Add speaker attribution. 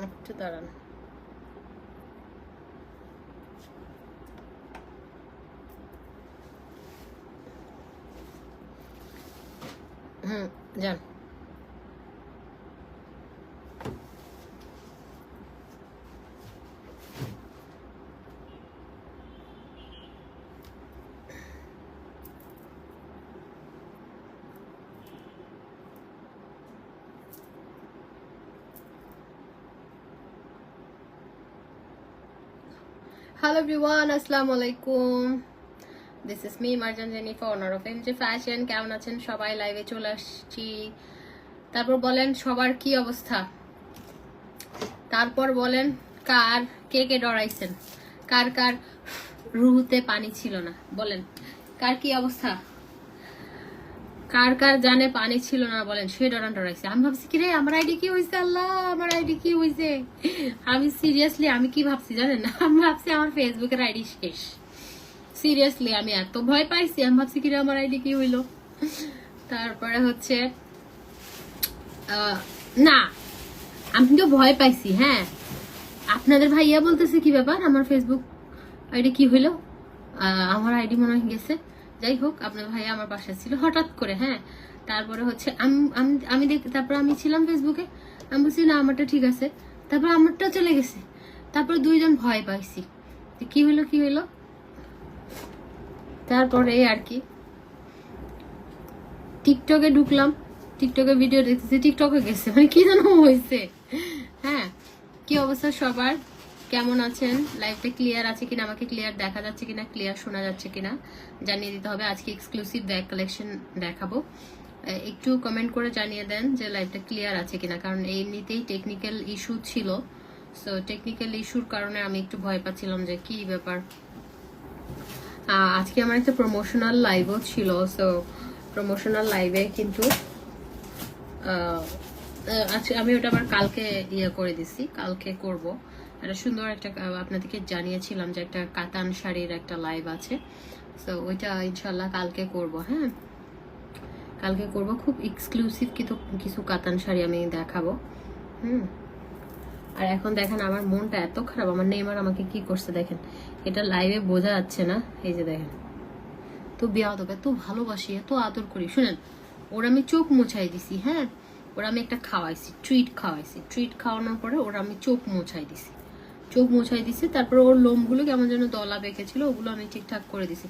Speaker 1: একটু দাঁড়ান। যান। Hello everyone, assalamu alaikum. This is me Marjan Jennifer, owner of MJ Fashion. কেমন আছেন সবাই? লাইভে চলে আসছি। তারপর বলেন সবার কি অবস্থা, তারপর বলেন কার কে কে ডরাইছেন, কার কার রুহুতে পানি ছিল না, বলেন কার কি অবস্থা, কার কার জানে পানি ছিল না, বলেন সে ডরাইছে। আমি ভাবছি কি রে আমার আইডি কি হয়েছে, আল্লাহ আমার আইডি কি হয়েছে। আমি সিরিয়াসলি আমি কি ভাবছি জানেন, আমি ভাবছি আমার ফেসবুকের আইডি শেষ। সিরিয়াসলি আমি এত ভয় পাইছি, আমি ভাবছি কি রে আমার আইডি কি হইলো। তারপরে হচ্ছে না আমি তো ভয় পাইছি। হ্যাঁ আপনাদের ভাইয়া বলতেছে কি ব্যাপার আমার ফেসবুক আইডি কি হইলো, আমার আইডি মনে হয় গেছে। যাই হোক আপনার ভাইয়া আমার বাসায় ছিল হঠাৎ করে। হ্যাঁ তারপরে হচ্ছে আমি তারপর আমি ছিলাম ফেসবুকে, আমি বলছি না আমারটা ঠিক আছে, তারপর আমারটা চলে গেছে। তারপরে দুইজন ভয় পাইছি কি হইলো কি হইলো। তারপরে আর কি টিকটকে ঢুকলাম, টিকটকে ভিডিও দেখতেছি, টিকটকে গেছে, মানে কি যেন হয়েছে। হ্যাঁ কি অবস্থা সবার, কেমন আছেন? লাইভটা ক্লিয়ার আছে কিনা, আমাকে ক্লিয়ার দেখা যাচ্ছে কিনা, ক্লিয়ার শোনা যাচ্ছে কিনা জানিয়ে দিতে হবে। আজকে এক্সক্লুসিভ ব্যাগ কালেকশন দেখাবো, একটু কমেন্ট করে জানিয়ে দেন যে লাইভটা ক্লিয়ার আছে কিনা, কারণ এমনিতেই টেকনিক্যাল ইস্যু ছিল। সো টেকনিক্যাল ইস্যুর কারণে আমি একটু ভয় পাচ্ছিলাম যে কি ব্যাপার। আজকে আমার একটা প্রমোশনাল লাইভও ছিল। সো প্রমোশনাল লাইভে কিন্তু আজকে আমি ওটা আবার কালকে ইয়ে করে দিছি, কালকে করব। একটা সুন্দর একটা আপনাদেরকে জানিয়েছিলাম যে একটা কাতান শাড়ির একটা লাইভ আছে, সো ওইটা ইনশাল্লাহ কালকে করব। হ্যাঁ কালকে করব, খুব এক্সক্লুসিভ কিছু কাতান শাড়ি আমি দেখাবো। আর এখন দেখেন আমার মনটা এত খারাপ, আমার নেইমার আমাকে কি করছে দেখেন, এটা লাইভে বোঝা যাচ্ছে না। এই যে দেখেন তো বেয়াদব, এত ভালোবাসি এত আদর করি। শুনেন ওর আমি চোখ মোছাই দিছি। হ্যাঁ ওরা আমি একটা খাওয়াইছি, ট্রিট খাওয়াইছি, ট্রিট খাওয়ানোর পরে ওরা আমি চোখ মোছাই দিছি, চোখ মোছাই দিছি। তারপরে ওর লোমগুলো কেমন যেন দলা বেঁকেছিল, ওগুলো আমি ঠিকঠাক করে দিছি।